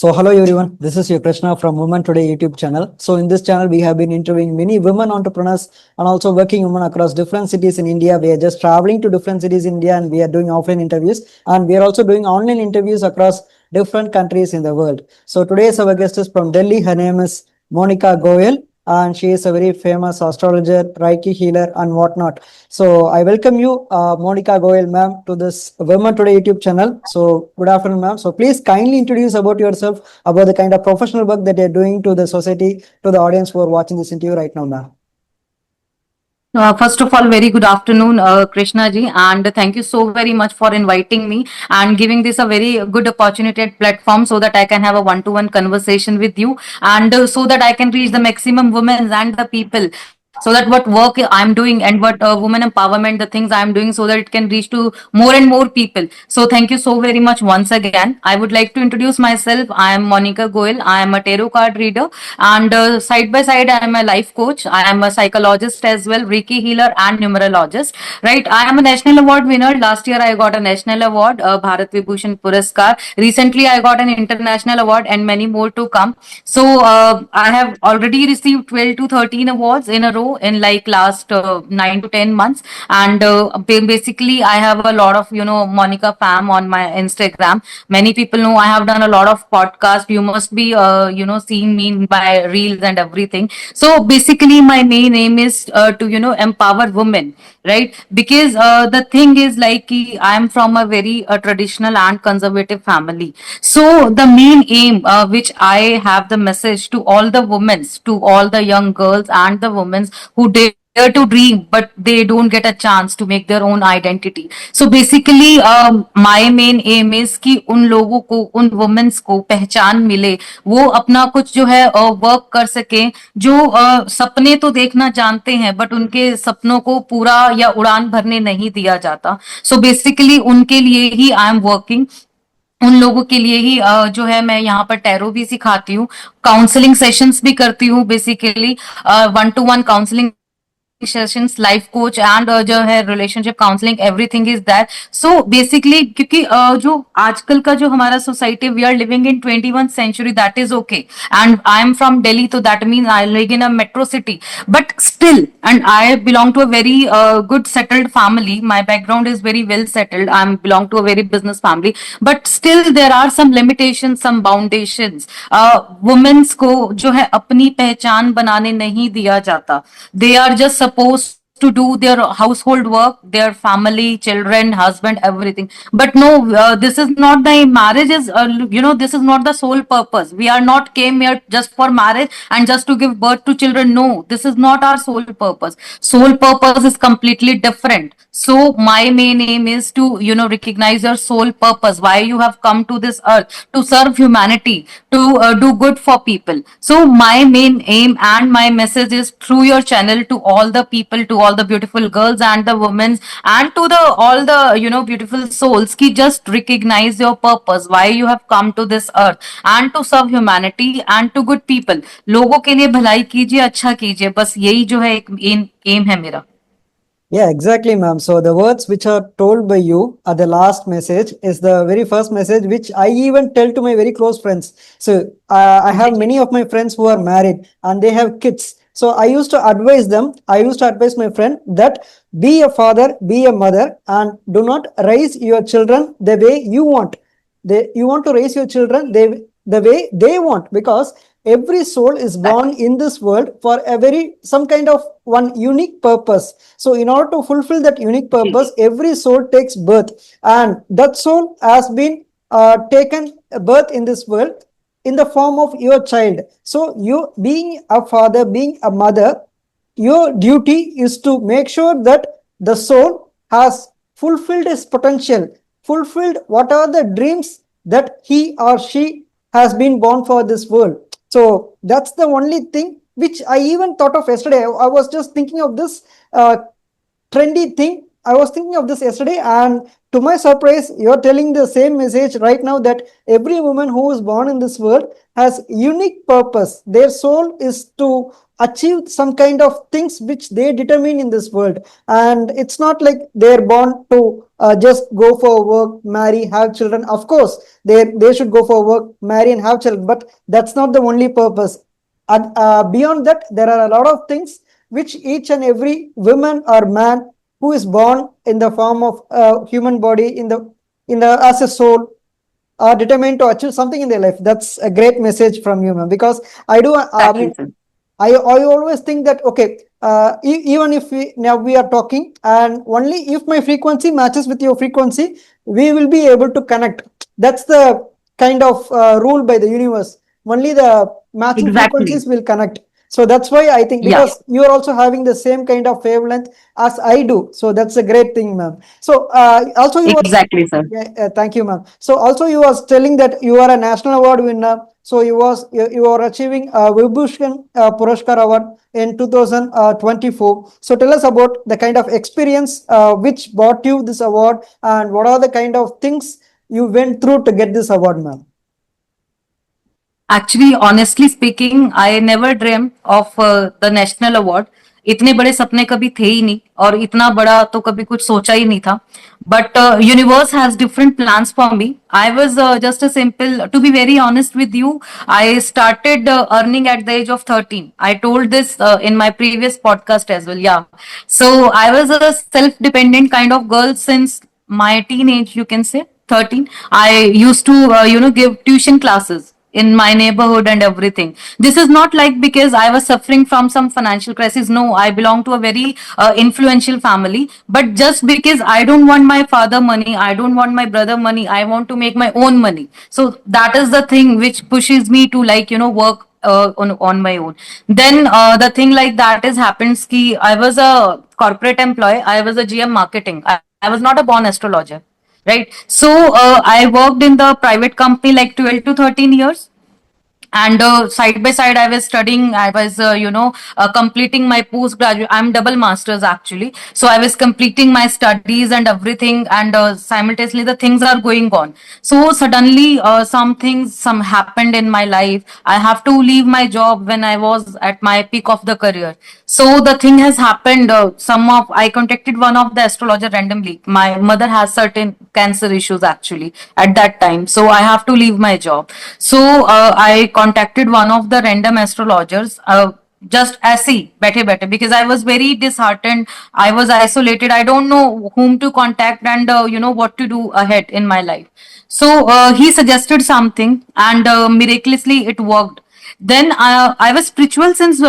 So hello everyone, this is your Krishna from Women Today YouTube channel. So in this channel, we have been interviewing many women entrepreneurs and also working women across different cities in India. We are just traveling to different cities in India and we are doing offline interviews, and we are also doing online interviews across different countries in the world. So today's our guest is from Delhi. Her name is Monica Goyal, and she is a very famous astrologer, Reiki healer and whatnot. So I welcome you, Monica Goyal, ma'am, to this Women Today YouTube channel. So good afternoon, ma'am. So please kindly introduce about yourself, about the kind of professional work that you're doing to the society, to the audience who are watching this interview right now, ma'am. First of all, very good afternoon, Krishna ji, and thank you so very much for inviting me and giving this a very good opportunity at platform so that I can have a one-to-one conversation with you, and so that I can reach the maximum women and the people, so that what work I'm doing and what women empowerment, the things I'm doing, so that it can reach to more and more people. So thank you so very much once again. I would like to introduce myself. I am Monica Goyal. I am a tarot card reader, and side by side, I am a life coach. I am a psychologist as well, Reiki healer, and numerologist. Right? I am a national award winner. Last year, I got a national award, Bharat Vibhushan Puraskar. Recently, I got an international award, and many more to come. So I have already received 12 to 13 awards in a row in like last 9 to 10 months, and basically I have a lot of Monica fam on my Instagram. Many people know I have done a lot of podcast. You must be seeing me by reels and everything. So basically my main aim is to empower women, right? Because the thing is like I am from a very traditional and conservative family. So the main aim which I have the message to all the women, to all the young girls and the women who dare to dream but they don't get a chance to make their own identity. So basically my main aim is कि उन लोगों को, उन women's को पहचान मिले, वो अपना कुछ जो है वर्क कर सके, जो सपने तो देखना जानते हैं बट उनके सपनों को पूरा या उड़ान भरने नहीं दिया जाता. सो बेसिकली उनके लिए ही आई एम वर्किंग. उन लोगों के लिए ही जो है मैं यहाँ पर टैरो भी सिखाती हूँ, काउंसलिंग सेशंस भी करती हूँ, basically one to one counselling sessions, life coach and जो है relationship counselling, everything is that. So basically क्योंकि जो आजकल का जो हमारा society, we are living in 21st century, that is okay. And I am from Delhi, तो that mean I live in a metro city, but still, and I belong to a very good settled family. My background is very well settled. I belong to a very business family, but still there are some limitations, some foundations. Women को जो है अपनी पहचान बनाने नहीं दिया जाता. They are just supposed to do their household work, their family, children, husband, everything. But no, this is not the marriage is, this is not the sole purpose. We are not came here just for marriage and just to give birth to children. No, this is not our sole purpose. Sole purpose is completely different. So my main aim is to recognize your sole purpose, why you have come to this earth, to serve humanity, to do good for people. So my main aim and my message is through your channel to all the people, to all the beautiful girls and the women, and to the all the beautiful souls, ki just recognize your purpose, why you have come to this earth, and to serve humanity and to good people. लोगों के लिए भलाई कीजिए, अच्छा कीजिए, बस यही जो है एक एम है मेरा. Yeah, exactly, ma'am. So the words which are told by you at the last message is the very first message which I even tell to my very close friends. So I have many of my friends who are married and they have kids. So I used to advise them, I used to advise my friend that be a father, be a mother, and do not raise your children the way you want. You want to raise your children the way they want, because every soul is born in this world for a some kind of one unique purpose. So in order to fulfill that unique purpose, every soul takes birth, and that soul has been taken birth in this world in the form of your child. So you being a father, being a mother, your duty is to make sure that the soul has fulfilled its potential, fulfilled what are the dreams that he or she has been born for this world. So that's the only thing which I even thought of yesterday. I was just thinking of this trendy thing. I was thinking of this yesterday, and to my surprise, you're telling the same message right now, that every woman who is born in this world has unique purpose. Their soul is to achieve some kind of things which they determine in this world. And it's not like they're born to just go for work, marry, have children. Of course, they should go for work, marry, and have children, but that's not the only purpose. And beyond that, there are a lot of things which each and every woman or man who is born in the form of a human body, in the as a soul, are determined to achieve something in their life. That's a great message from you, ma'am. Because I do. I Exactly, mean, sir. I always think that, okay, even if we are talking, and only if my frequency matches with your frequency, we will be able to connect. That's the kind of rule by the universe. Only the matching Exactly. frequencies will connect. So that's why I think, Yeah. because you are also having the same kind of wavelength as I do. So that's a great thing, ma'am. So also you were, Exactly, sir. yeah, thank you, ma'am. So also you was telling that you are a national award winner. So you are achieving a Vibhushan Puraskar Award in 2024. So tell us about the kind of experience which brought you this award, and what are the kind of things you went through to get this award, ma'am. Actually, honestly speaking, I never dreamt of the national award. इतने बड़े सपने कभी थे ही नहीं, और इतना बड़ा तो कभी कुछ सोचा ही नहीं था. But universe has different plans for me. I was just a simple, to be very honest with you, I started earning at the age of 13. I told this in my previous podcast as well. Yeah. So I was a self-dependent kind of girl since my teenage, you can say, 13. I used to, give tuition classes in my neighborhood and everything. This is not like because I was suffering from some financial crisis. No, I belong to a very influential family. But just because I don't want my father money, I don't want my brother money, I want to make my own money. So that is the thing which pushes me to, like, work on my own. Then the thing like that is happens ki I was a corporate employee. I was a GM marketing. I was not a born astrologer, right? So I worked in the private company like 12 to 13 years, and side by side I was studying. I was completing my postgraduate. I'm double masters actually, so I was completing my studies and everything, and simultaneously the things are going on. So suddenly some happened in my life. I have to leave my job when I was at my peak of the career. So the thing has happened, I contacted one of the astrologer randomly. My mother has certain cancer issues actually at that time, so I have to leave my job. So I contacted one of the random astrologers, just ऐसे ही बैठे बैठे, because I was very disheartened. I was isolated. I don't know whom to contact, and what to do ahead in my life. So he suggested something, and miraculously it worked. Then I was spiritual since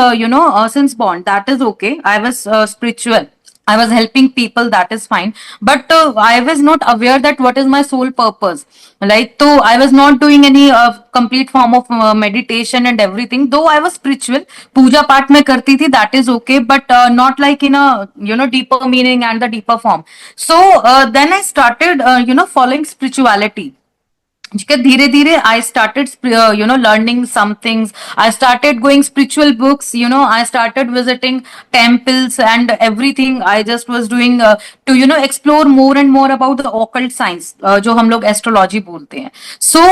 since born. That is okay. I was spiritual. I was helping people, that is fine. But I was not aware that what is my sole purpose. Like, so I was not doing any complete form of meditation and everything. Though I was spiritual, puja part mein karti thi, that is okay. But not like in a, deeper meaning and the deeper form. So then I started, following spirituality. धीरे धीरे I started learning some things. I started going spiritual books. I started visiting temples and everything. I just was doing to explore more and more about the occult science, जो हम लोग astrology बोलते हैं. So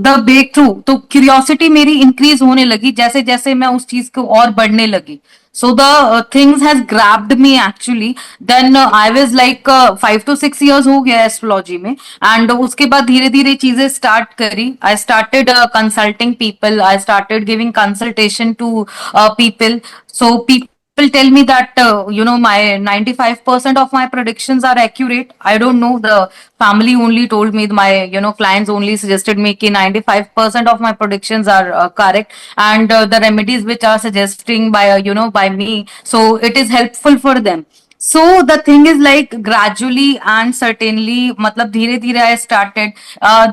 the breakthrough, तो curiosity मेरी increase होने लगी जैसे जैसे मैं उस चीज को और बढ़ने लगी. So the things has grabbed me actually. Then I was like 5 to 6 years हो गया एस्ट्रोलॉजी में, and उसके बाद धीरे धीरे चीजें स्टार्ट करी. I started consulting people. I started giving consultation to people. So people tell me that my 95% of my predictions are accurate. I don't know, the family only told me, my clients only suggested me ki 95% of my predictions are correct, and the remedies which are suggesting by by me, so it is helpful for them. So the thing is, like, gradually and certainly, matlab dheere dheere I started.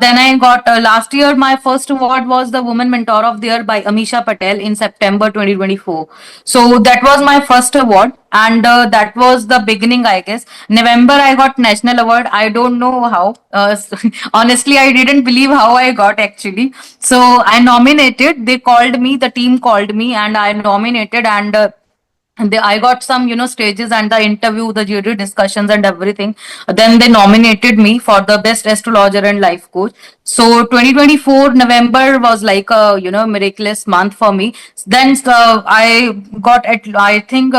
Then I got last year my first award was the Woman Mentor of the Year by Amisha Patel in September 2024. So that was my first award, and that was the beginning, I guess. November I got national award. I don't know how. Honestly, I didn't believe how I got actually. So I nominated. They called me. The team called me, and I nominated, and And I got some, stages and the interview, the jury discussions and everything. Then they nominated me for the best astrologer and life coach. So 2024 November was like a, miraculous month for me. Then I got at, I think,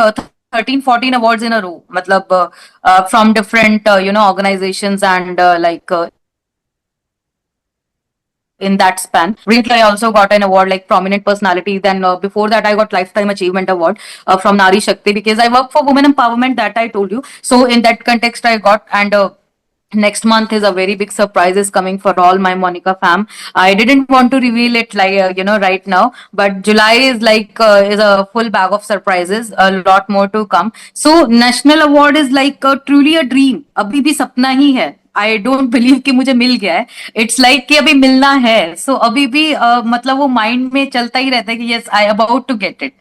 13, 14 awards in a row. Matlab, from different, organizations and in that span. Recently, I also got an award like prominent personality. Then before that, I got lifetime achievement award from Nari Shakti because I work for women empowerment that I told you. So in that context, I got and. Next month is a very big surprise is coming for all my Monica fam. I didn't want to reveal it like right now, but July is like is a full bag of surprises, a lot more to come. So national award is like truly a dream. अभी भी सपना ही है. I don't believe कि मुझे मिल गया है. It's like कि अभी मिलना है. सो अभी भी मतलब वो माइंड में चलता ही रहता है कि yes I about to get it.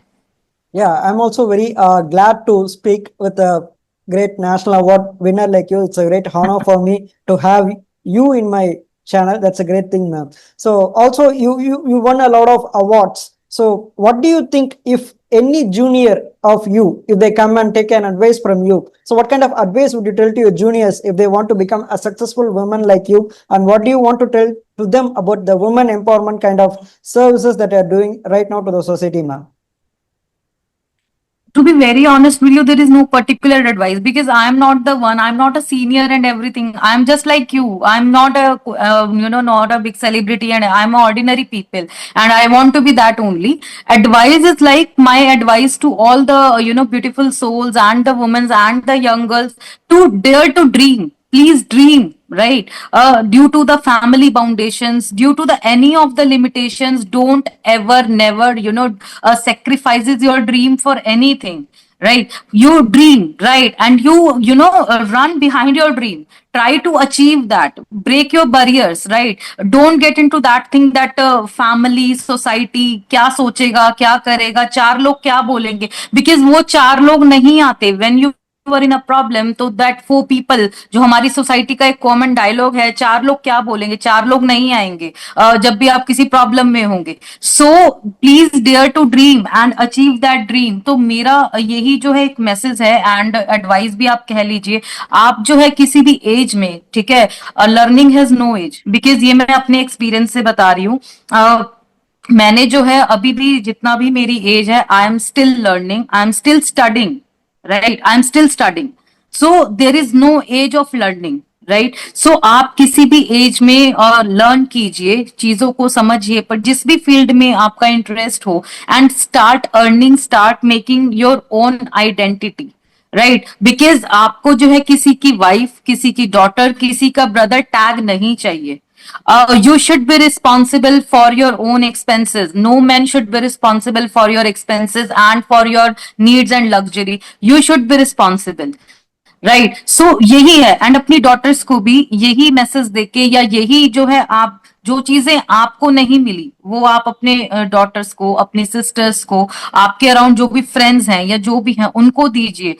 Yeah, I'm also very glad to speak with a great national award winner like you. It's a great honor for me to have you in my channel. That's a great thing, ma'am. So also you won a lot of awards. So what do you think if any junior of you, if they come and take an advice from you, so what kind of advice would you tell to your juniors if they want to become a successful woman like you? And what do you want to tell to them about the women empowerment kind of services that you are doing right now to the society, ma'am? To be very honest with you, there is no particular advice because I am not the one. I'm not a senior and everything. I'm just like you. I'm not a, not a big celebrity, and I'm ordinary people. And I want to be that only. Advice is like my advice to all the, beautiful souls and the women and the young girls to dare to dream. Please dream, right? Due to the family foundations, due to the any of the limitations, don't ever never sacrifices your dream for anything, right? You dream, right? And you run behind your dream, try to achieve that, break your barriers, right? Don't get into that thing that family society क्या सोचेगा क्या करेगा चार लोग क्या बोलेंगे because वो चार लोग नहीं आते when you are in a problem तो that four people जो हमारी सोसाइटी का एक कॉमन डायलॉग है चार लोग क्या बोलेंगे चार लोग नहीं आएंगे जब भी आप किसी प्रॉब्लम में होंगे so please dare to dream and achieve that dream तो मेरा यही जो है एक मैसेज है एंड एडवाइस भी आप कह लीजिए आप जो है किसी भी एज में ठीक है learning has no age because ये मैं अपने एक्सपीरियंस से बता रही हूँ मैंने जो है अभी भी जितना भी मेरी एज है I am still learning I am still studying right I'm still studying so there is no age of learning right so आप किसी भी एज में लर्न कीजिए चीजों को समझिए पर जिस भी फील्ड में आपका इंटरेस्ट हो and start earning start making your own identity right because आपको जो है किसी की वाइफ किसी की डॉटर किसी का ब्रदर टैग नहीं चाहिए you should be responsible for your own expenses. No man should be responsible for your expenses and for your needs and luxury. You should be responsible. Right so यही है and अपनी daughters को भी यही message देके या यही जो है आप जो चीजें आपको नहीं मिली वो आप अपने डॉटर्स को अपने सिस्टर्स को आपके अराउंड जो भी फ्रेंड्स हैं या जो भी हैं उनको दीजिए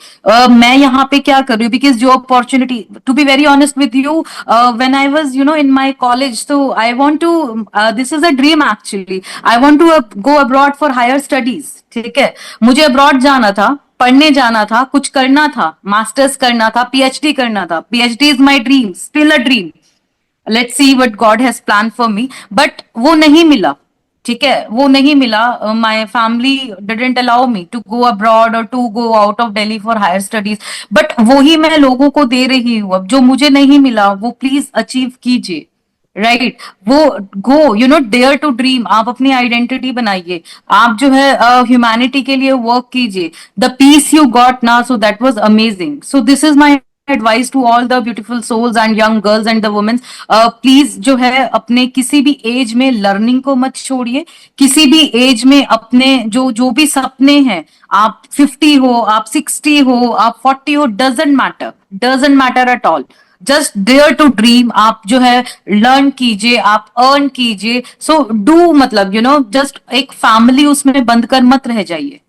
मैं यहाँ पे क्या कर रही हूँ बिकॉज जो opportunity to be very honest with you when I was in my college तो I want to this is a dream actually I want to go abroad for higher studies ठीक है मुझे अब्रॉड जाना था पढ़ने जाना था कुछ करना था मास्टर्स करना था पीएचडी करना था PhD is my dream still a dream let's see what God has plan for me but वो नहीं मिला ठीक है वो नहीं मिला my family didn't allow me to go abroad और to go out of Delhi for higher studies but वो ही मैं लोगों को दे रही हूँ अब जो मुझे नहीं मिला वो प्लीज अचीव कीजिए राइट वो गो डेयर टू ड्रीम आप अपनी आइडेंटिटी बनाइए आप जो है ह्यूमैनिटी के लिए वर्क कीजिए द पीस यू गॉट ना so that was amazing so this is my advice to all the beautiful souls and young girls and the womens please जो है अपने किसी भी एज में लर्निंग को मत छोड़िए किसी भी एज में अपने जो भी सपने हैं आप 50 हो आप 60 हो आप 40 हो doesn't matter at all just dare to dream आप जो है लर्न कीजिए आप अर्न कीजिए सो डू मतलब जस्ट एक फैमिली उसमें बंद कर मत रह जाइए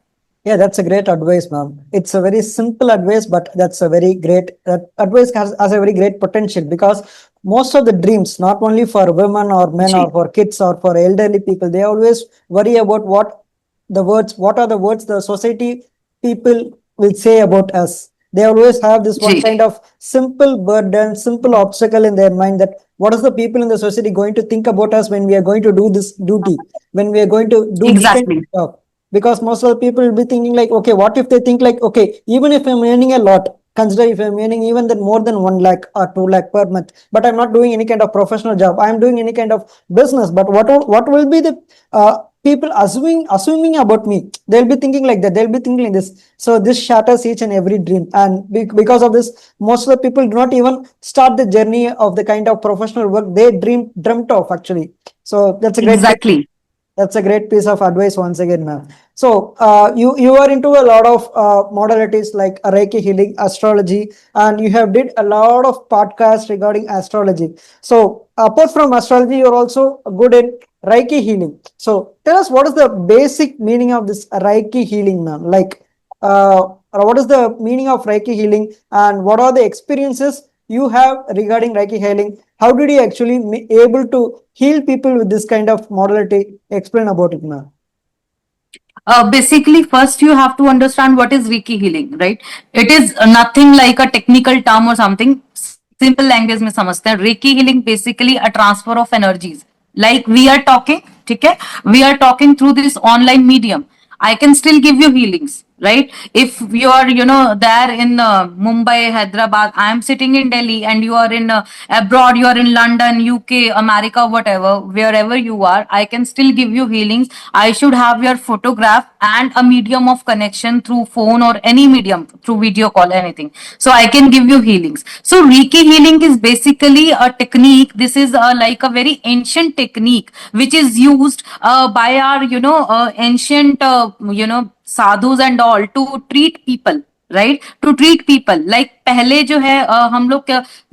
Yeah, that's a great advice, ma'am. It's a very simple advice, but that's a very great advice has a very great potential because most of the dreams, not only for women or men or for kids or for elderly people, they always worry about what are the words the society people will say about us. They always have this one ji, kind of simple burden, simple obstacle in their mind that what is the people in the society going to think about us when we are going to do this duty, when we are going to do this kind exactly. of job. Because most of the people will be thinking like, okay, what if they think like, okay, even if I'm earning a lot, consider if I'm earning even then more than 1 lakh or 2 lakh per month, but I'm not doing any kind of professional job, I'm doing any kind of business, but what will be the people assuming about me? They'll be thinking like that, they'll be thinking like this. So this shatters each and every dream, and because of this, most of the people do not even start the journey of the kind of professional work they dreamt of actually. So Exactly. that's a great piece of advice once again, ma'am. So you are into a lot of modalities like Reiki healing, astrology, and you have did a lot of podcasts regarding astrology. So apart from astrology, you're also good in Reiki healing. So tell us what is the basic meaning of this Reiki healing, ma'am? Like what is the meaning of Reiki healing, and what are the experiences you have regarding Reiki healing? How did you actually able to heal people with this kind of modality? Explain about it, ma'am. Basically, first you have to understand what is Reiki healing, right? It is nothing like a technical term or something. Simple language में समझते हैं. Reiki healing basically a transfer of energies. Like we are talking, ठीक है? We are talking through this online medium. I can still give you healings, right? If you are, there in Mumbai, Hyderabad, I am sitting in Delhi, and you are in abroad, you are in London, UK, America, whatever, wherever you are, I can still give you healings. I should have your photograph and a medium of connection through phone or any medium, through video call, anything. So I can give you healings. So Reiki healing is basically a technique. This is like a very ancient technique which is used by our, ancient, sadhus and all to treat people, right, to treat people. Like पहले जो है हम लोग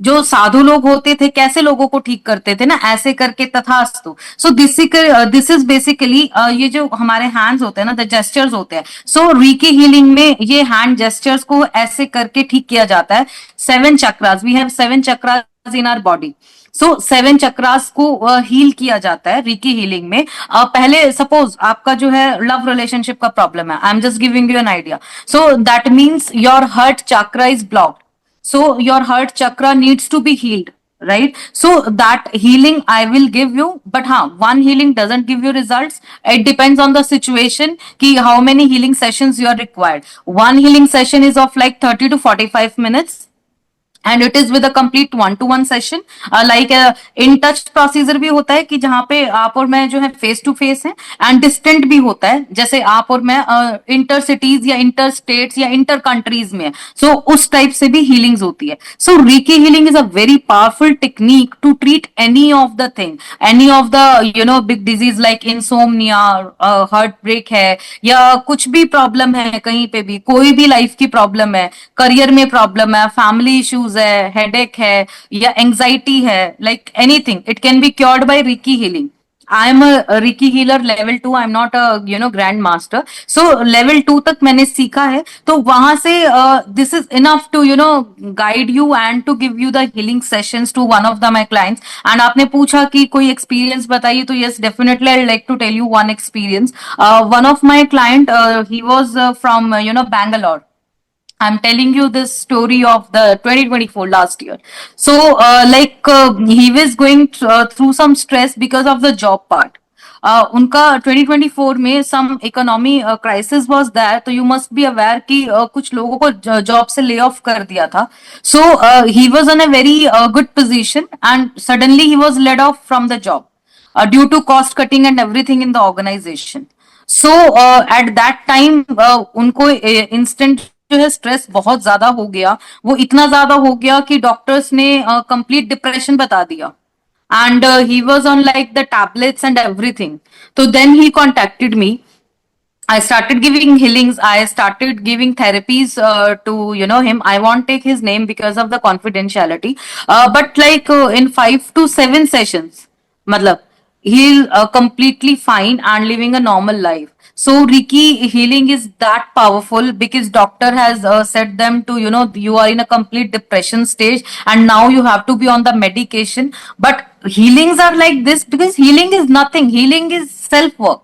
जो साधु लोग होते थे कैसे लोगों को ठीक करते थे ना, ऐसे करके तथास्तु. सो दिस इज बेसिकली ये जो हमारे हैंड्स होते हैं ना, द जेस्चर्स होते हैं. सो रीकी हीलिंग में ये हैंड जेस्चर्स को ऐसे करके ठीक किया जाता है. 7 chakras, we have 7 chakras in our body. So 7 chakras को हील किया जाता है रीकी हीलिंग में. पहले सपोज आपका जो है लव रिलेशनशिप का प्रॉब्लम है, I am just giving you an idea. So that means your heart chakra is blocked. So your heart chakra needs to be healed, right? So that healing I will give you, but one healing doesn't give you results. It depends on the situation ki how many healing sessions you are required. One healing session is of like 30 to 45 minutes, and it is with a complete 1-to-1 session. Like in touch procedure भी होता है कि जहां पे आप और मैं जो है फेस टू फेस है, एंड डिस्टेंट भी होता है जैसे आप और मैं इंटर सिटीज या इंटर स्टेट्स या इंटर कंट्रीज में. सो उस टाइप से भी हीलिंग्स होती है. So reiki healing is a very powerful technique to treat any of the thing, any of the big disease like insomnia, heartbreak है, या कुछ भी प्रॉब्लम है कहीं पे भी, कोई भी लाइफ की प्रॉब्लम है, करियर में प्रॉब्लम है, फैमिली इश्यूज है, हेडेक है, या एंजाइटी है, like anything, it can be cured by reiki healing. I am a reiki healer level 2. I am not a grand master. So level 2 तक मैंने सीखा है. तो वहां से this is enough to guide you and to give you the healing sessions to one of the my clients. And आपने पूछा कि कोई एक्सपीरियंस बताइए, तो yes definitely I like to tell you one experience. One of my client, he was from Bangalore. I'm telling you this story of the 2024 last year. So, he was going through some stress because of the job part. उनका 2024 में some economy crisis was there, तो you must be aware कि कुछ लोगों को job से lay off कर दिया था. So, he was in a very good position, and suddenly he was laid off from the job due to cost cutting and everything in the organization. So, at that time, उनको instant जो है stress बहुत ज्यादा हो गया. वो इतना ज्यादा हो गया कि डॉक्टर्स ने कंप्लीट डिप्रेशन बता दिया, and he was on like the tablets and everything. तो then he contacted me. I started giving healings. I started giving therapies to him. I won't take his name because of the confidentiality. But like in 5 to 7 sessions, matlab, he'll completely fine and living a normal life. So Reiki healing is that powerful because doctor has said them to you are in a complete depression stage and now you have to be on the medication. But healings are like this because healing is nothing. Healing is self work.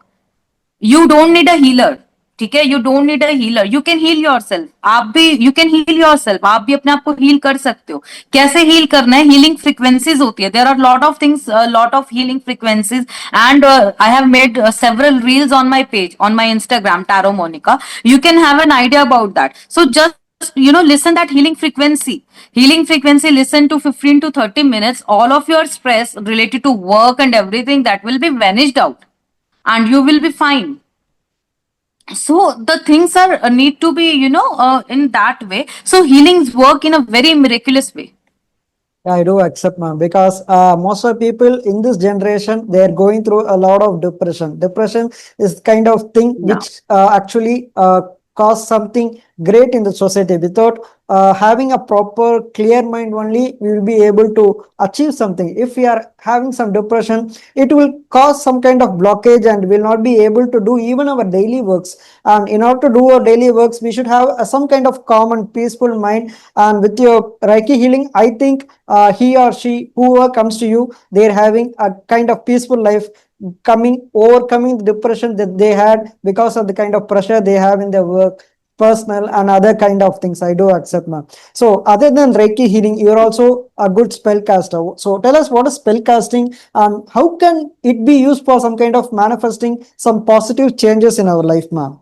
You don't need a healer. ठीक है, you don't need a healer, you can heal yourself, आप भी you can heal yourself, आप भी अपने आप को heal कर सकते हो। कैसे हील करना है? हीलिंग फ्रीक्वेंसीज होती है, there are lot of things, lot of healing frequencies, and I have made several reels on my page, on my Instagram, Taro Monica. You can have an idea about that. So just listen that healing frequency, listen to 15 to 30 minutes, all of your stress related to work and everything that will be vanished out, and you will be fine. So the things are need to be in that way. So healings work in a very miraculous way. Yeah, I do accept, ma'am, because most of people in this generation, they are going through a lot of depression. Depression is kind of thing Yeah. which actually cause something great in the society. Without having a proper clear mind only, we will be able to achieve something. If we are having some depression, it will cause some kind of blockage and will not be able to do even our daily works. And in order to do our daily works, we should have some kind of calm and peaceful mind. And with your Reiki healing, I think he or she, whoever comes to you, they're having a kind of peaceful life, overcoming the depression that they had because of the kind of pressure they have in their work, personal and other kind of things. I do accept, ma'am. So other than Reiki healing, you're also a good spellcaster. So tell us, what is spellcasting and how can it be used for some kind of manifesting some positive changes in our life, ma'am?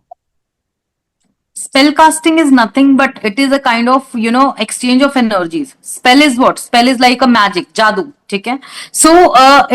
Spell casting is nothing but it is a kind of exchange of energies. Spell is what? Spell is like a magic, jadoo. Okay, so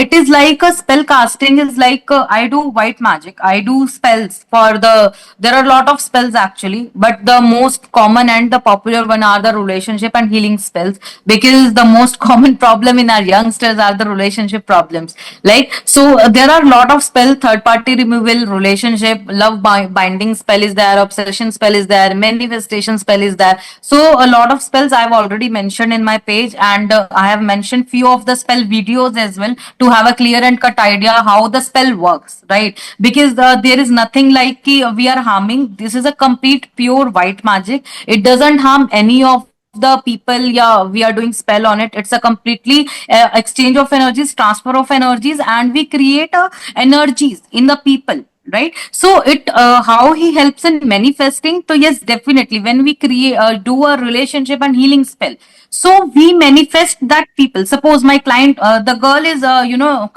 it is like a spell casting is like I do white magic, I do spells for there are a lot of spells actually, but the most common and the popular one are the relationship and healing spells, because the most common problem in our youngsters are the relationship problems. Like, so there are a lot of spell: third party removal, relationship, love binding spell is there, obsession spell is there, manifestation spell is there. So a lot of spells I've already mentioned in my page, and I have mentioned few of the spell videos as well to have a clear and cut idea how the spell works, right? Because there is nothing like we are harming. This is a complete pure white magic. It doesn't harm any of the people. Yeah, we are doing spell on it. It's a completely exchange of energies, transfer of energies, and we create energies in the people, right? So it how he helps in manifesting. So yes, definitely when we create do a relationship and healing spell, so we manifest that people. Suppose my client, the girl is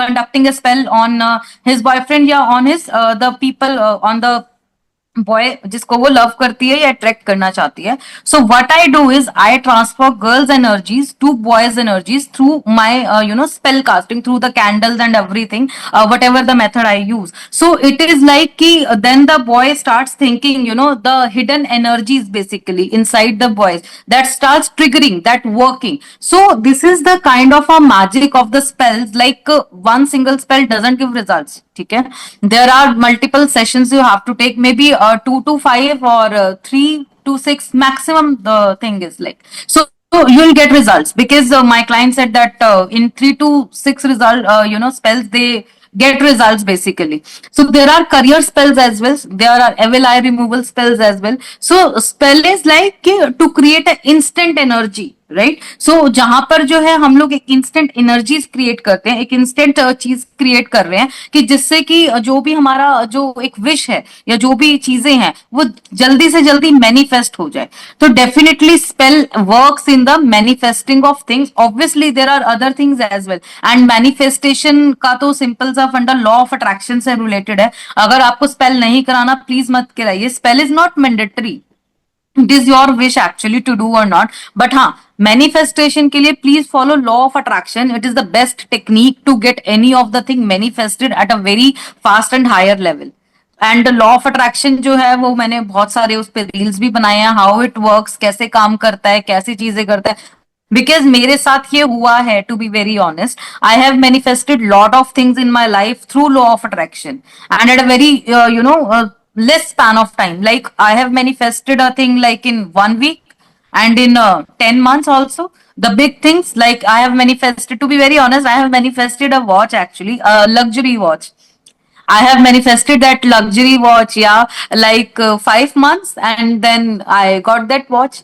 conducting a spell on his boyfriend, या on his the people on the boy जिसको वो love करती है या attract करना चाहती है. So what I do is I transfer girls energies to boys energies through my spell casting, through the candles and everything, whatever the method I use. So it is like कि then the boy starts thinking the hidden energies basically inside the boys, that starts triggering, that working. So this is the kind of a magic of the spells. Like one single spell doesn't give results. Okay, there are multiple sessions you have to take, maybe 2 to 5 or 3 to 6 maximum. The thing is like, so you'll get results, because my client said that in 3 to 6 spells they get results basically. So there are career spells as well, there are evil eye removal spells as well. So spell is like to create an instant energy, right? So जहां पर जो है हम लोग एक instant energies create करते हैं, एक इंस्टेंट चीज क्रिएट कर रहे हैं कि जिससे कि जो भी हमारा जो एक विश है या जो भी चीजें हैं वो जल्दी से जल्दी मैनिफेस्ट हो जाए. तो definitely spell works in the manifesting of things. Obviously there are other things as well, and manifestation का तो सिंपल सा फंडा लॉ ऑफ अट्रैक्शन से रिलेटेड है. अगर आपको स्पेल नहीं कराना, प्लीज मत कराइए. Spell is not mandatory, it is your wish actually to do or not, but हाँ, manifestation के लिए please follow law of attraction. It is the best technique to get any of the thing manifested at a very fast and higher level. And law of attraction जो है वो मैंने बहुत सारे उस पर रील्स भी बनाए हैं, हाउ इट वर्क्स, कैसे काम करता है, कैसी चीजें करता है. बिकॉज मेरे साथ ये हुआ है, to be very honest. I have manifested lot of things in my life through law of attraction, and at a very less span of time. Like I have manifested a thing like in 1 week and in 10 months also. The big things, like I have manifested, to be very honest, I have manifested a watch, actually a luxury watch. I have manifested that luxury watch, yeah, like 5 months, and then I got that watch.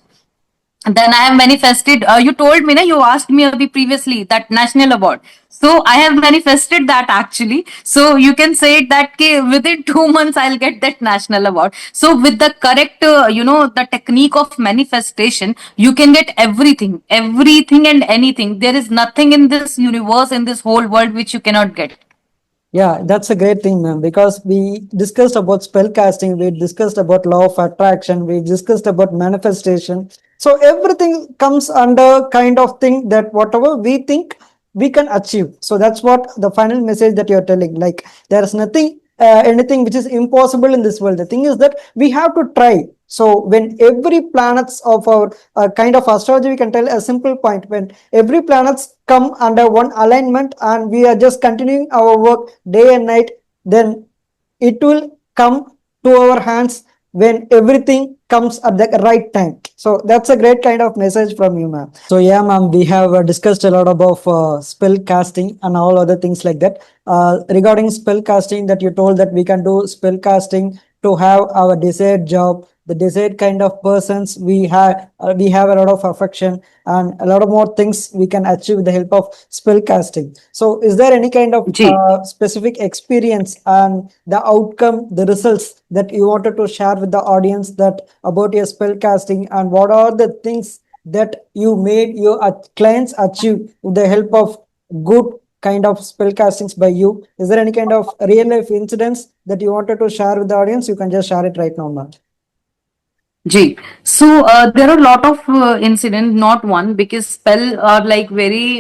then I have manifested. You told me, na, you asked me previously that national award. So I have manifested that actually. So you can say it that within 2 months I'll get that national award. So with the correct, the technique of manifestation, you can get everything, everything and anything. There is nothing in this universe, in this whole world, which you cannot get. Yeah, that's a great thing, ma'am, because we discussed about spell casting, we discussed about law of attraction, we discussed about manifestation. So everything comes under kind of thing that whatever we think we can achieve. So that's what the final message that you're telling. Like there is nothing, anything which is impossible in this world. The thing is that we have to try. So when every planets of our kind of astrology, we can tell a simple point. When every planets come under one alignment and we are just continuing our work day and night, then it will come to our hands when everything comes at the right time. So that's a great kind of message from you, ma'am. So yeah, ma'am, we have discussed a lot about spell casting and all other things like that. Regarding spell casting, that you told that we can do spell casting to have our desired job, the desired kind of persons we have a lot of affection and a lot of more things we can achieve with the help of spell casting. So is there any kind of Ji. specific experience and the outcome, the results that you wanted to share with the audience that about your spell casting, and what are the things that you made your clients achieve with the help of good kind of spell castings by you? Is there any kind of real life incidents that you wanted to share with the audience? You can just share it right now, ma'am. Ji. So there are a lot of incidents, not one, because spell are like very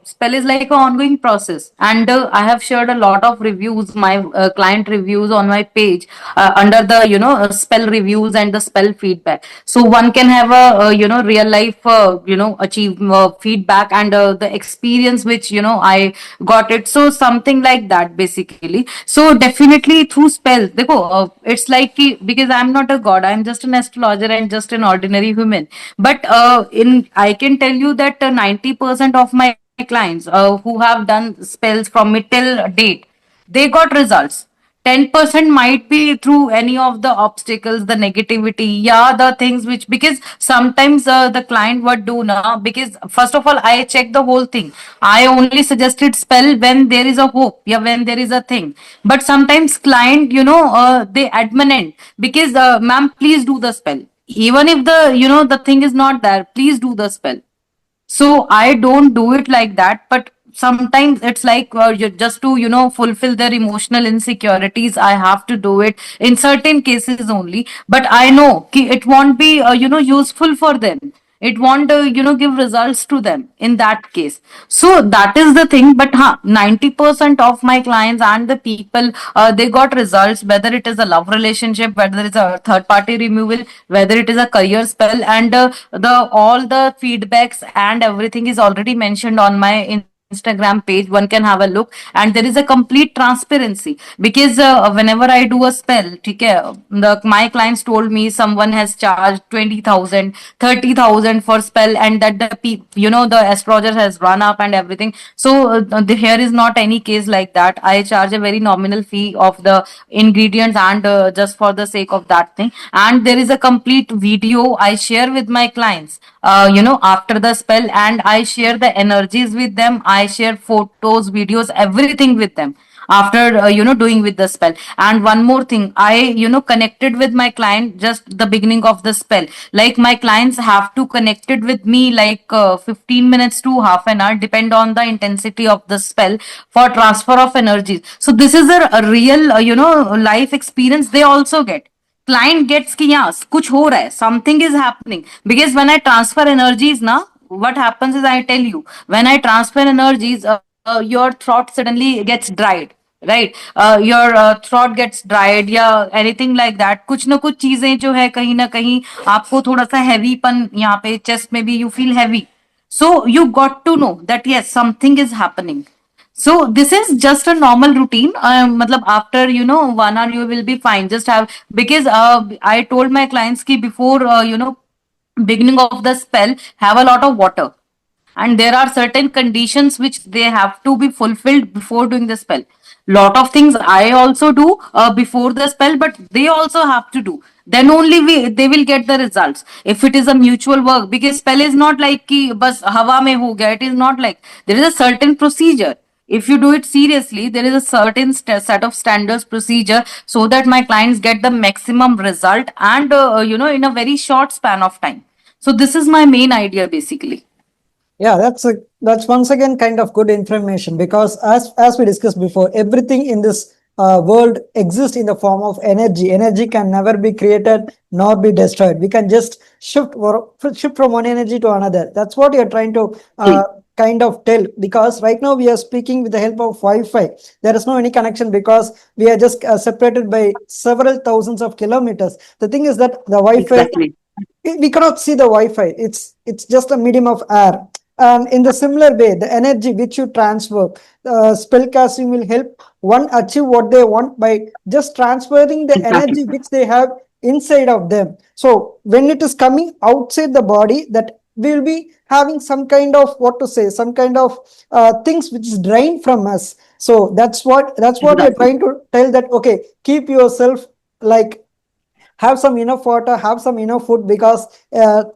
spell is like an ongoing process, and I have shared a lot of reviews, my client reviews on my page under the spell reviews and the spell feedback. So one can have a real life achieve feedback and the experience which I got it. So something like that basically. So definitely through spells, देखो, it's like because I'm not a god, I'm just an astrologer and just an ordinary human. But in I can tell you that 90% of my clients who have done spells from me till date, they got results. 10% might be through any of the obstacles, the negativity, yeah, the things which, because sometimes the client would do now, because first of all, I check the whole thing. I only suggested spell when there is a hope, yeah, when there is a thing. But sometimes client, they adamant because, ma'am, please do the spell. Even if the thing is not there, please do the spell. So I don't do it like that, but sometimes it's like just to fulfill their emotional insecurities, I have to do it in certain cases only. But I know it won't be useful for them. It won't give results to them in that case. So that is the thing. But 90% of my clients and the people, they got results, whether it is a love relationship, whether it's a third party removal, whether it is a career spell, and the all the feedbacks and everything is already mentioned on my Instagram page. One can have a look, and there is a complete transparency, because whenever I do a spell, okay, my clients told me someone has charged 20,000, 30,000 for spell, and that the astrologer has run up and everything. So here is not any case like that. I charge a very nominal fee of the ingredients, and just for the sake of that thing. And there is a complete video I share with my clients after the spell, and I share the energies with them. I share photos, videos, everything with them after doing with the spell. And one more thing, I connected with my client just the beginning of the spell. Like my clients have to connected with me like 15 minutes to half an hour, depend on the intensity of the spell, for transfer of energies. So this is a real life experience they also get. Client gets कि yeah, कुछ हो रहा है, something is happening. Because when I transfer energies ना, what happens is, I tell you, when I transfer energies, your throat suddenly gets dried, right? Your throat gets dried या anything like that. कुछ ना कुछ चीजें जो है कहीं ना कहीं आपको थोड़ा सा हैवीपन यहाँ पे चेस्ट में भी you feel heavy. So you got to know that yes, something is happening. So this is just a normal routine. Matlab after 1 hour you will be fine. Just have, because I told my clients ki before beginning of the spell, have a lot of water, and there are certain conditions which they have to be fulfilled before doing the spell. Lot of things I also do before the spell, but they also have to do. then only they will get the results. If it is a mutual work, because spell is not like ki bas hawa mein ho gaya, it is not like, there is a certain procedure. If you do it seriously, there is a certain set of standards procedure, so that my clients get the maximum result, and in a very short span of time. So this is my main idea basically. Yeah, that's once again kind of good information, because as we discussed before, everything in this world exists in the form of energy. Energy can never be created nor be destroyed. We can just shift from one energy to another. That's what you're trying to kind of tell, because right now we are speaking with the help of Wi-Fi. There is no any connection because we are just separated by several thousands of kilometers. The thing is that the Wi-Fi, Exactly. we cannot see the Wi-Fi. It's just a medium of air. And in the similar way, the energy which you transfer, spellcasting will help one achieve what they want by just transferring the Exactly. energy which they have inside of them. So when it is coming outside the body, that will be having some kind of, what to say, some kind of things which is drained from us. So that's what you're Exactly. trying to tell, that okay, keep yourself like, have some enough water, have some enough food, because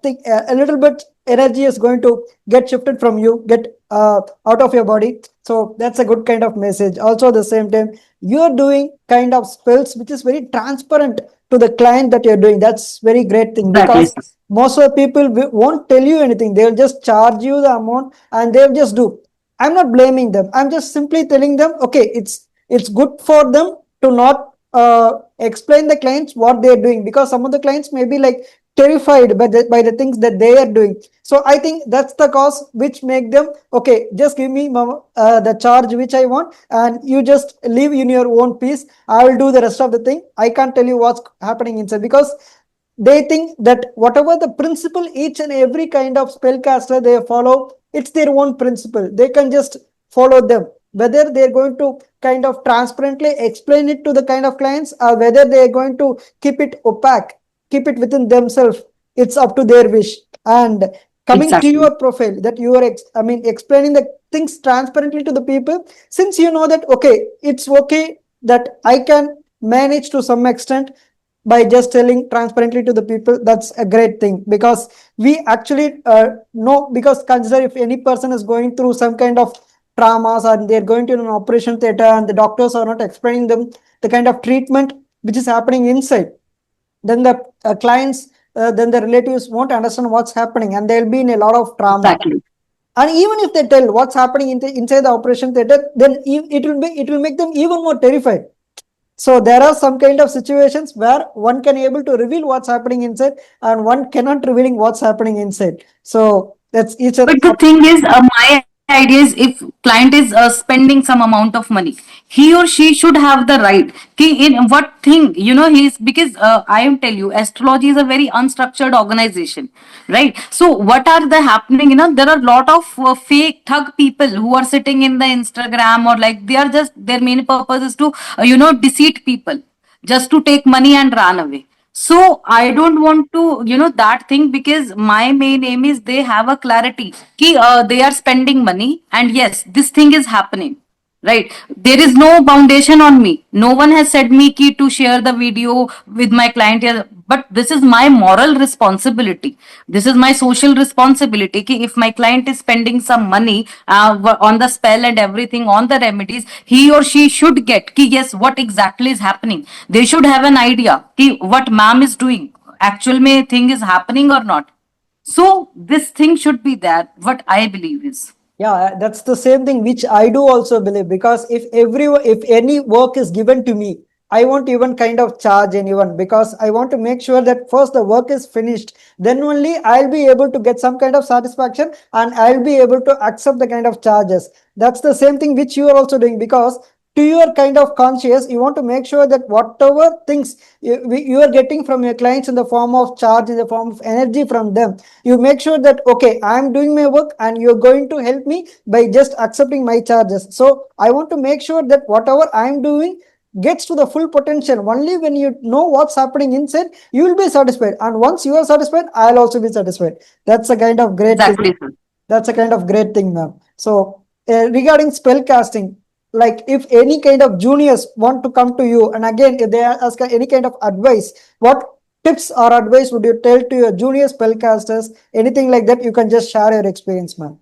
think a little bit energy is going to get shifted from you, get out of your body. So that's a good kind of message. Also at the same time, you're doing kind of spells which is very transparent to the client that you're doing. That's very great thing, Exactly, because sir. most of the people won't tell you anything. They'll just charge you the amount and they'll just do. I'm not blaming them. I'm just simply telling them, okay, it's good for them to not explain the clients what they're doing, because some of the clients may be like terrified by the things that they are doing. So I think that's the cause which make them, okay, just give me the charge which I want, and you just live in your own peace. I will do the rest of the thing. I can't tell you what's happening inside, because they think that whatever the principle each and every kind of spellcaster they follow, it's their own principle. They can just follow them. Whether they're going to kind of transparently explain it to the kind of clients, or whether they're going to keep it opaque, keep it within themselves, it's up to their wish. And coming to Exactly. your profile, that you are explaining the things transparently to the people, since you know that okay, it's okay that I can manage to some extent by just telling transparently to the people. That's a great thing, because we actually know, because consider if any person is going through some kind of traumas, and they're going to an operation theater and the doctors are not explaining them the kind of treatment which is happening inside, then the clients, then the relatives won't understand what's happening, and they'll be in a lot of trauma. Exactly. And even if they tell what's happening inside the operation theater, then it will make them even more terrified. So there are some kind of situations where one can able to reveal what's happening inside, and one cannot revealing what's happening inside. So that's each But the thing is, my idea is, if client is spending some amount of money, he or she should have the right. Ki in what thing, he's, because I am tell you, astrology is a very unstructured organization, right? So what are the happening? There are a lot of fake thug people who are sitting in the Instagram, or like they are just, their main purpose is to deceive people, just to take money and run away. So I don't want to, that thing, because my main aim is they have a clarity ki they are spending money, and yes, this thing is happening. Right. There is no foundation on me. No one has said me ki to share the video with my client here. But this is my moral responsibility. This is my social responsibility. Ki if my client is spending some money on the spell and everything, on the remedies, he or she should get ki yes, what exactly is happening. They should have an idea ki what ma'am is doing. Actual may thing is happening or not. So this thing should be there. What I believe is. yeah, that's the same thing which I do also believe, because if any work is given to me, I won't even kind of charge anyone, because I want to make sure that first the work is finished, then only I'll be able to get some kind of satisfaction, and I'll be able to accept the kind of charges. That's the same thing which you are also doing, because to your kind of conscious, you want to make sure that whatever things you are getting from your clients in the form of charge, in the form of energy from them, you make sure that okay, I'm doing my work and you're going to help me by just accepting my charges. So I want to make sure that whatever I'm doing gets to the full potential. Only when you know what's happening inside, you will be satisfied, and once you are satisfied, I'll also be satisfied. That's a kind of great thing. Exactly, sir. That's a kind of great thing, ma'am. So regarding spell casting, like if any kind of juniors want to come to you, and again if they ask any kind of advice, what tips or advice would you tell to your junior spellcasters? Anything like that, you can just share your experience, ma'am.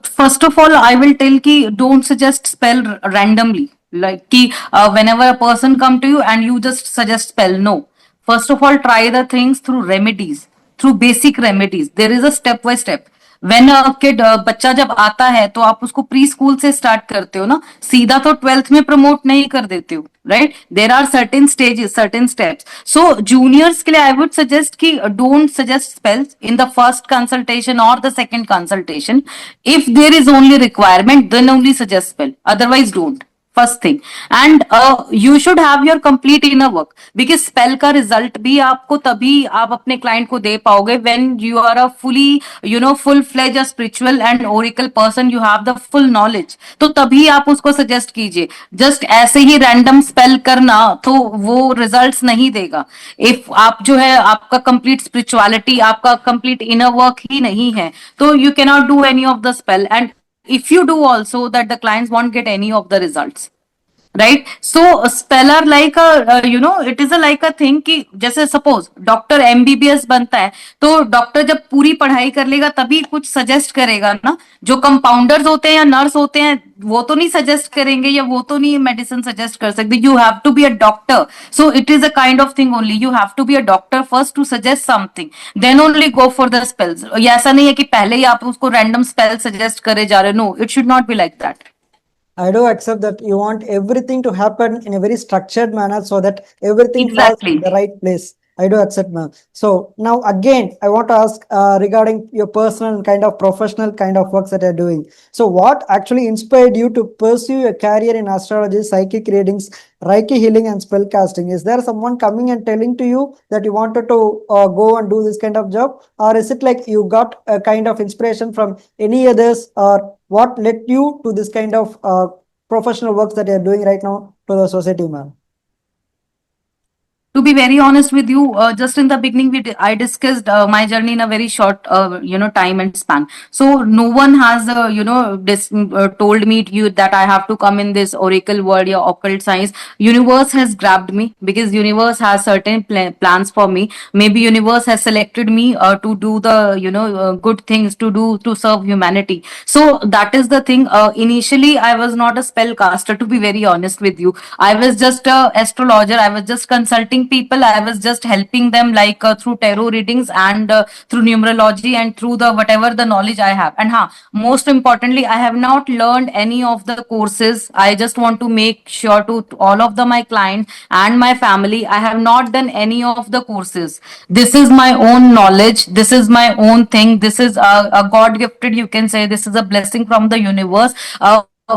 First of all, I will tell ki don't suggest spell randomly. Like ki whenever a person come to you and you just suggest spell, no. First of all, try the things through remedies, through basic remedies. There is a step by step. When a kid बच्चा जब आता है तो आप उसको pre school से start करते हो ना, सीधा तो 12th में प्रमोट नहीं कर देते हो, right? There are certain stages, certain steps. So juniors के लिए आई वुड सजेस्ट कि don't suggest spells in the first consultation और the second consultation. If there is only requirement then only suggest spell, otherwise don't. First thing. And you should have your complete inner work, because spell का result भी आपको तभी आप अपने client को दे पाओगे when you are a fully full fledge a spiritual and oracle person, you have the full knowledge. तो तभी आप उसको सजेस्ट कीजिए. जस्ट ऐसे ही रैंडम स्पेल करना तो वो रिजल्ट्स नहीं देगा. इफ आप जो है आपका कंप्लीट स्पिरिचुअलिटी, आपका कंप्लीट इनर वर्क ही नहीं है, तो you can not do any of the spell. And if you do also that, the clients won't get any of the results, right? So speller like a it is a like a thing कि जैसे suppose doctor MBBS बनता है तो doctor जब पूरी पढ़ाई कर लेगा तभी कुछ सजेस्ट करेगा ना. जो कंपाउंडर्स होते हैं या नर्स होते हैं वो तो नहीं सजेस्ट करेंगे या वो तो नहीं मेडिसिन सजेस्ट कर सकते. You have to be a doctor. So it is a kind of thing only. You have to be a doctor first to suggest something, then only go for the spells. ऐसा नहीं है कि पहले ही आप उसको random spell suggest करे जा रहे. No, it should not be like that. I do accept that you want everything to happen in a very structured manner so that everything falls in Exactly. the right place. I do accept, ma'am. So now again, I want to ask regarding your personal kind of professional kind of works that you're doing. So what actually inspired you to pursue a career in astrology, psychic readings, Reiki healing and spell casting? Is there someone coming and telling to you that you wanted to go and do this kind of job? Or is it like you got a kind of inspiration from any others? Or what led you to this kind of professional works that you're doing right now to the society, ma'am? To be very honest with you, just in the beginning, I discussed my journey in a very short, time and span. So no one has, told me to you that I have to come in this oracle world or occult science. Universe has grabbed me because universe has certain plans for me. Maybe universe has selected me to do the, good things to serve humanity. So that is the thing. Initially, I was not a spellcaster, to be very honest with you. I was just a astrologer. I was just consulting people. I was just helping them like through tarot readings and through numerology and through the whatever the knowledge I have. And most importantly, I have not learned any of the courses. I just want to make sure to all of my clients and my family, I have not done any of the courses. This is my own knowledge. This is my own thing. This is a God gifted, you can say, this is a blessing from the universe.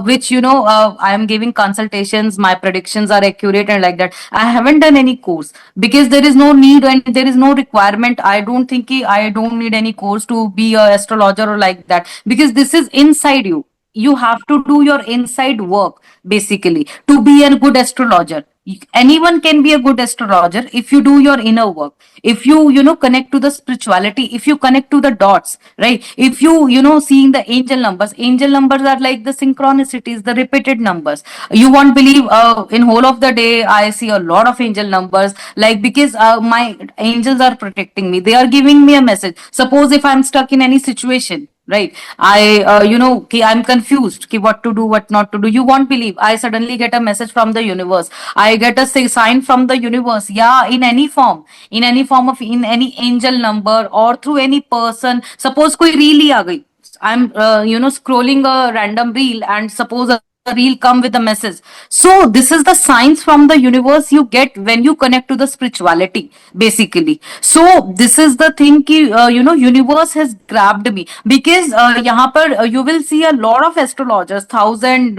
Which I am giving consultations, my predictions are accurate and like that. I haven't done any course because there is no need and there is no requirement. I don't think I don't need any course to be a astrologer or like that, because this is inside you. You have to do your inside work basically to be a good astrologer. Anyone can be a good astrologer if you do your inner work, if you connect to the spirituality, if you connect to the dots, right? If you seeing the angel numbers are like the synchronicities, the repeated numbers. You won't believe, in whole of the day I see a lot of angel numbers, like because my angels are protecting me, they are giving me a message. Suppose if I'm stuck in any situation, right? I'm confused what to do, what not to do. You won't believe, I suddenly get a message from the universe. I get a sign from the universe, yeah, in any form, of in any angel number or through any person. Suppose koi reel hi aa gayi, I'm scrolling a random reel and suppose a reel come with a message. So this is the signs from the universe you get when you connect to the spirituality basically. So this is the thing ki universe has grabbed me because yahan par you will see a lot of astrologers, thousand,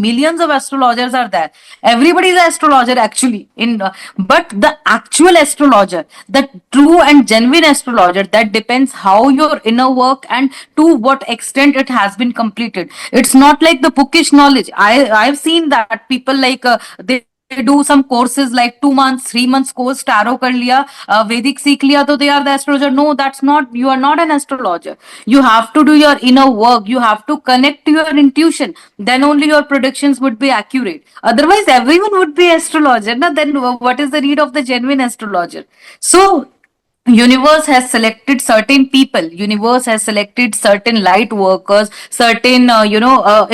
millions of astrologers are there. Everybody is an astrologer actually in but the actual astrologer, the true and genuine astrologer, that depends how your inner work and to what extent it has been completed. It's not like the bookish knowledge. I've seen that people like they they do some courses like 2 months, 3 months course, tarot कर लिया, Vedic सीख लिया, तो they are the astrologer. No, that's not, you are not an astrologer. You have to do your inner work. You have to connect to your intuition. Then only your predictions would be accurate. Otherwise, everyone would be astrologer. Na? Then what is the need of the genuine astrologer? So, universe has selected certain people, universe has selected certain light workers, certain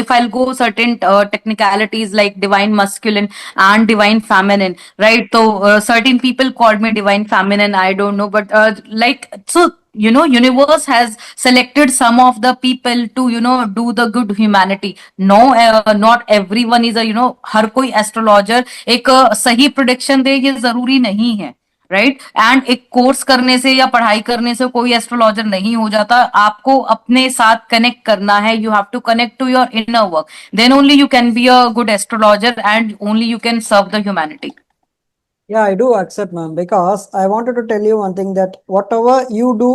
if I'll go certain technicalities like divine masculine and divine feminine, right? So certain people called me divine feminine, I don't know, but like, so universe has selected some of the people to do the good humanity. No, not everyone is a हर कोई astrologer एक सही prediction दे, ये जरूरी नहीं है, right? And एक course करने से या पढ़ाई करने से कोई एस्ट्रोलॉजर नहीं हो जाता. आपको अपने साथ कनेक्ट करना है. You have to connect to your inner work, then only you can be a good astrologer and only you can serve the humanity. Yeah, I do accept, ma'am, because I wanted to tell you one thing, that whatever you do,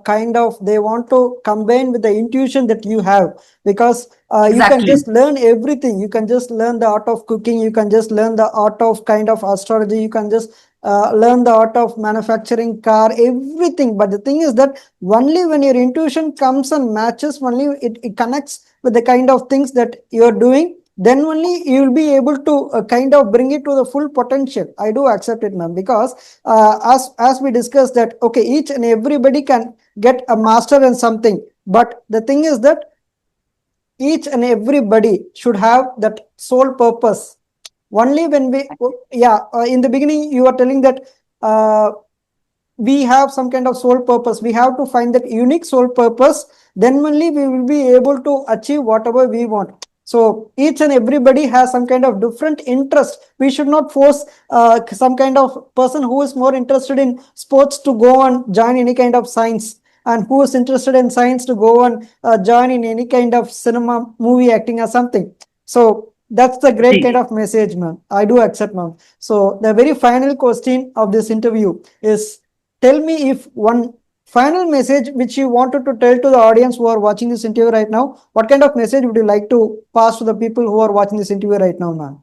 kind of, they want to combine with the intuition that you have, because you can Exactly. just learn everything. You can just learn the art of cooking. You can just learn the art of kind of astrology. You can just learn the art of manufacturing car, everything. But the thing is that only when your intuition comes and matches, only it connects with the kind of things that you're doing, then only you will be able to kind of bring it to the full potential. I do accept it, ma'am, because as we discussed that, okay, each and everybody can get a master in something, but the thing is that each and everybody should have that sole purpose. Only when we, in the beginning you are telling that we have some kind of soul purpose. We have to find that unique soul purpose, then only we will be able to achieve whatever we want. So each and everybody has some kind of different interest. We should not force some kind of person who is more interested in sports to go and join any kind of science, and who is interested in science to go and join in any kind of cinema, movie acting or something. So that's the great kind of message, ma'am. I do accept, ma'am. So the very final question of this interview is, tell me if one final message which you wanted to tell to the audience who are watching this interview right now, what kind of message would you like to pass to the people who are watching this interview right now, ma'am?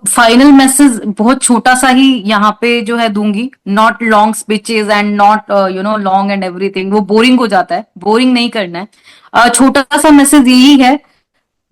Final message बहुत छोटा सा ही यहाँ पे जो है दूंगी. Not long speeches and not long and everything, वो boring हो जाता है. बोरिंग नहीं करना है. छोटा सा मैसेज यही है,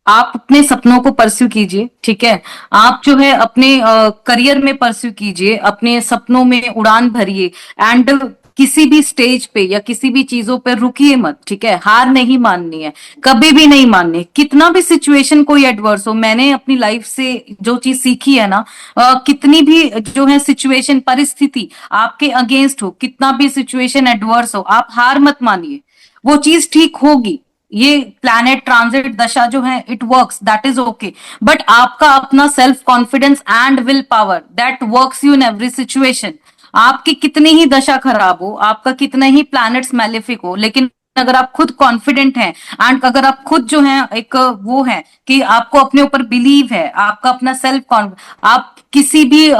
आप अपने सपनों को परस्यू कीजिए, ठीक है? आप जो है अपने करियर में परस्यू कीजिए, अपने सपनों में उड़ान भरिए, एंड किसी भी स्टेज पे या किसी भी चीजों पे रुकिए मत, ठीक है? हार नहीं माननी है, कभी भी नहीं माननी. कितना भी सिचुएशन कोई एडवर्स हो, मैंने अपनी लाइफ से जो चीज सीखी है ना, कितनी भी जो है सिचुएशन, परिस्थिति आपके अगेंस्ट हो, कितना भी सिचुएशन एडवर्स हो, आप हार मत मानिए. वो चीज ठीक होगी. ये प्लैनेट ट्रांजिट दशा जो है, it works, that is okay. But आपका अपना self confidence and will power, that works you in every situation. आपकी कितनी ही दशा खराब हो, आपका कितना ही प्लैनेट्स मैलेफिक हो, लेकिन अगर आप खुद कॉन्फिडेंट हैं, एंड अगर आप खुद जो है एक वो है कि आपको अपने ऊपर बिलीव है, आपका अपना सेल्फ कॉन्फिडेंस, आप किसी भी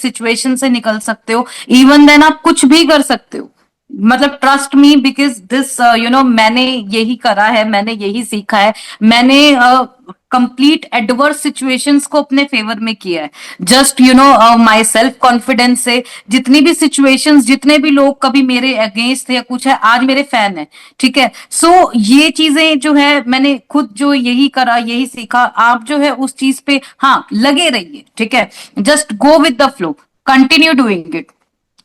सिचुएशन से निकल सकते हो. इवन देन आप कुछ भी कर सकते हो. मतलब ट्रस्ट मी, बिकॉज दिस मैंने यही करा है, मैंने यही सीखा है. मैंने कंप्लीट एडवर्स सिचुएशंस को अपने फेवर में किया है. जस्ट माय सेल्फ कॉन्फिडेंस से जितनी भी सिचुएशंस, जितने भी लोग कभी मेरे अगेंस्ट थे या कुछ है, आज मेरे फैन है, ठीक है? सो ये चीजें जो है मैंने खुद जो यही करा, यही सीखा. आप जो है उस चीज पे हाँ लगे रहिए, ठीक है? Just go with the flow, continue doing it.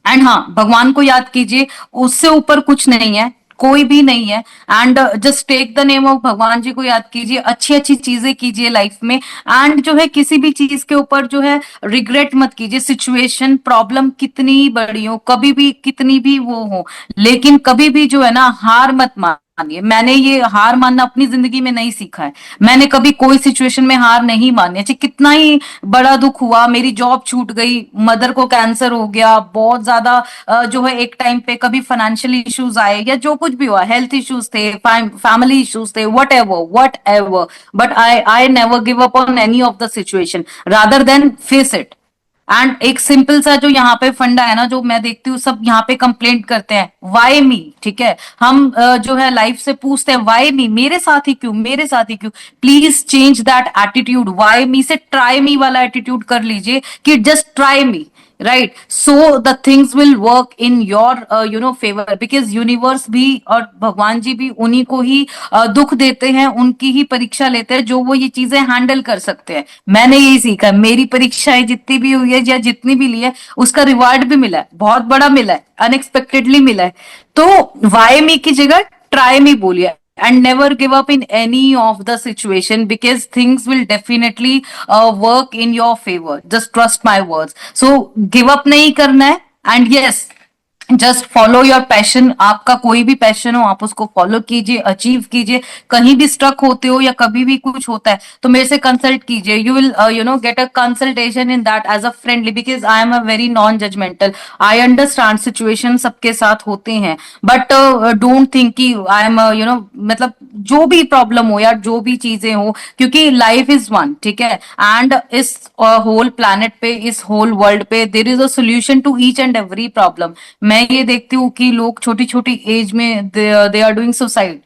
And हाँ, भगवान को याद कीजिए, उससे ऊपर कुछ नहीं है, कोई भी नहीं है. And just take the name of Bhagwan ji को याद कीजिए, अच्छी अच्छी चीजें कीजिए लाइफ में. एंड जो है किसी भी चीज के ऊपर जो है रिग्रेट मत कीजिए. सिचुएशन, प्रॉब्लम कितनी ही बड़ी हो, कभी भी कितनी भी वो हो, लेकिन कभी भी जो है ना हार मत मानिए. मैंने ये हार मानना अपनी जिंदगी में नहीं सीखा है. मैंने कभी कोई सिचुएशन में हार नहीं मानी. अच्छा, कितना ही बड़ा दुख हुआ, मेरी जॉब छूट गई, मदर को कैंसर हो गया, बहुत ज्यादा जो है एक टाइम पे कभी फाइनेंशियल इश्यूज आए या जो कुछ भी हुआ, हेल्थ इश्यूज थे, फैमिली इश्यूज थे, what ever, but I never give up on any of the situation, rather than face it. And एक सिंपल सा जो यहाँ पे फंडा है ना, जो मैं देखती हूँ सब यहाँ पे कंप्लेंट करते हैं, वाई मी, ठीक है। हम जो है लाइफ से पूछते हैं वाई मी, मेरे साथ ही क्यों, मेरे साथ ही क्यों। Please change that attitude, why me से ट्राई मी वाला एटीट्यूड कर लीजिए कि just try me, right? So the things will work in your favor, because universe भी और भगवान जी भी उन्हीं को ही दुख देते हैं, उनकी ही परीक्षा लेते हैं जो वो ये चीजें हैंडल कर सकते हैं। मैंने यही सीखा है, मेरी परीक्षाएं जितनी भी हुई है या जितनी भी ली है, उसका रिवार्ड भी मिला है, बहुत बड़ा मिला है, अनएक्सपेक्टेडली मिला है। तो वाई मी की जगह ट्राई मी बोलिए, and never give up in any of the situation, because things will definitely work in your favor. Just trust my words. So give up नहीं करना है, and yes, just follow your passion. आपका कोई भी passion हो, आप उसको follow कीजिए, अचीव कीजिए। कहीं भी स्ट्रक होते हो या कभी भी कुछ होता है तो मेरे से कंसल्ट कीजिए, you will get a consultation in that as a friendly, because I am a very non judgemental. I understand situation सबके साथ होते हैं, बट डोंट थिंक कि आई एम मतलब जो भी प्रॉब्लम हो या जो भी चीजें हो, क्योंकि लाइफ इज वन, ठीक है। एंड इस होल प्लैनेट पे, इस होल वर्ल्ड पे there is a solution to each and every problem. मैं ये देखती हूँ कि लोग छोटी छोटी एज में दे आर डूइंग सुसाइड,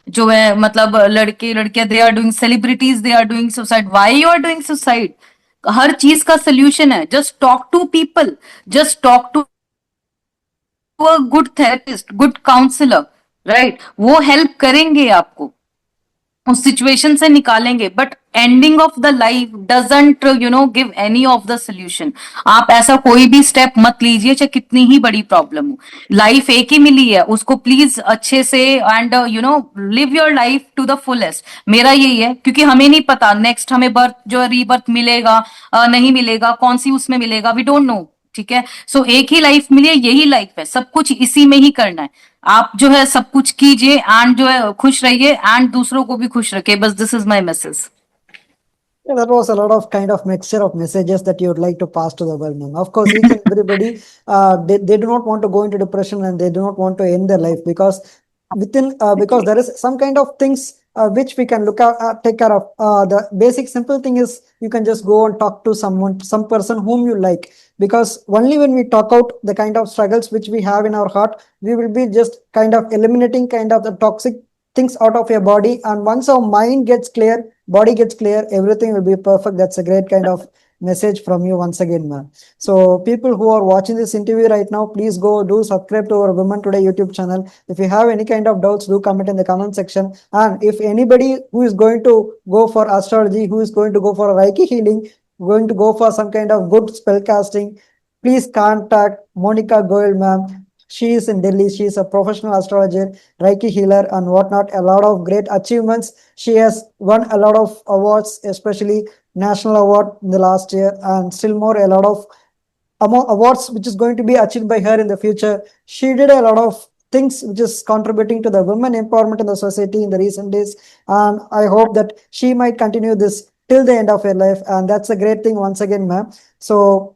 जो है मतलब लड़के लड़कियां, they are doing, celebrities they are doing suicide. Why you are doing suicide? हर चीज का सोल्यूशन है, just talk to people, just talk to a good therapist, good counsellor, right? वो हेल्प करेंगे आपको, उस सिचुएशन से निकालेंगे, but ending of the life doesn't give any of the solution. आप ऐसा कोई भी स्टेप मत लीजिए, चाहे कितनी ही बड़ी प्रॉब्लम हो। लाइफ एक ही मिली है, उसको प्लीज अच्छे से and live your life to the fullest. मेरा यही है, क्योंकि हमें नहीं पता नेक्स्ट हमें बर्थ जो रीबर्थ मिलेगा नहीं मिलेगा, कौन सी उसमें मिलेगा, वी डोंट नो, ठीक है। सो एक ही लाइफ मिली है, यही लाइफ है, सब कुछ इसी में ही करना है। आप जो है सब कुछ कीजिए एंड जो है खुश रहिए एंड दूसरों को भी खुश रखिए, बस this is my message. Yeah, that was a lot of kind of mixture of messages that you would like to pass to the world, ma'am. Of course, each and everybody, they do not want to go into depression and they do not want to end their life because because there is some kind of things which we can look at, take care of. The basic simple thing is you can just go and talk to someone, some person whom you like, because only when we talk out the kind of struggles which we have in our heart, we will be just kind of eliminating kind of the toxic things out of your body. And once our mind gets clear, body gets clear, everything will be perfect. That's a great kind of message from you once again, ma'am. So people who are watching this interview right now, please go do subscribe to our Women Today YouTube channel. If you have any kind of doubts, do comment in the comment section. And if anybody who is going to go for astrology, who is going to go for Reiki healing, going to go for some kind of good spell casting, please contact Monica Goyal, ma'am. She is in Delhi. She is a professional astrologer, Reiki healer, and whatnot. A lot of great achievements. She has won a lot of awards, especially national award in the last year, and still more a lot of awards which is going to be achieved by her in the future. She did a lot of things which is contributing to the women empowerment in the society in the recent days, and I hope that she might continue this till the end of her life, and that's a great thing once again, ma'am. So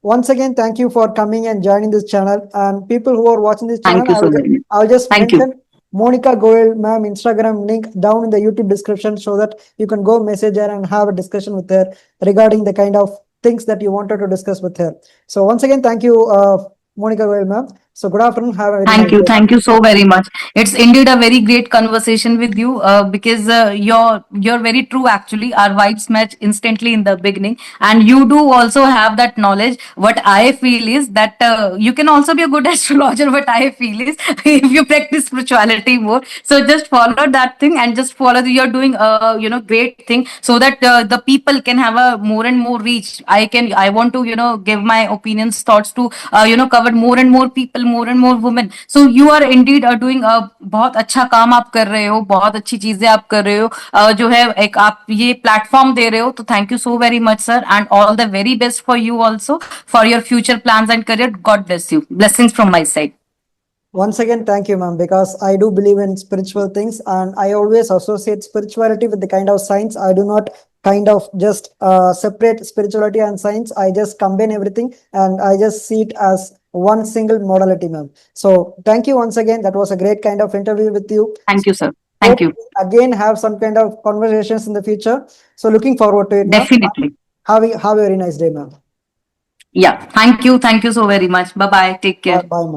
once again, thank you for coming and joining this channel. And people who are watching this channel, Thank you so very much. I'll just Thank you. mention Monica Goel, ma'am, Instagram link down in the YouTube description so that you can go message her and have a discussion with her regarding the kind of things that you wanted to discuss with her. So once again, thank you, Monica Goel, ma'am. So good afternoon. Have a very Thank nice you. day. Thank you so very much. It's indeed a very great conversation with you because you're very true. Actually, our vibes match instantly in the beginning, and you do also have that knowledge. What I feel is that you can also be a good astrologer. What I feel is if you practice spirituality more, so just follow that thing and just follow. You're doing great thing so that the people can have a more and more reach. I want to give my opinions, thoughts to cover more and more people, more and more women. So you are indeed doing बहुत अच्छा काम आप कर रहे हो, बहुत अच्छी चीजें आप कर रहे हो, जो है एक आप ये प्लेटफॉर्म दे रहे हो, तो thank you so very much sir, and all the very best for you also for your future plans and career. God bless you. Blessings from my side. Once again, thank you, ma'am, because I do believe in spiritual things and I always associate spirituality with the kind of science. I do not kind of just separate spirituality and science. I just combine everything and I just see it as one single modality, ma'am. So thank you once again. That was a great kind of interview with you. Thank you, sir. Thank you. Again, have some kind of conversations in the future. So looking forward to it, ma'am. Definitely. Have a very nice day, ma'am. Yeah. Thank you so very much. Bye bye. Take care. Bye, ma'am.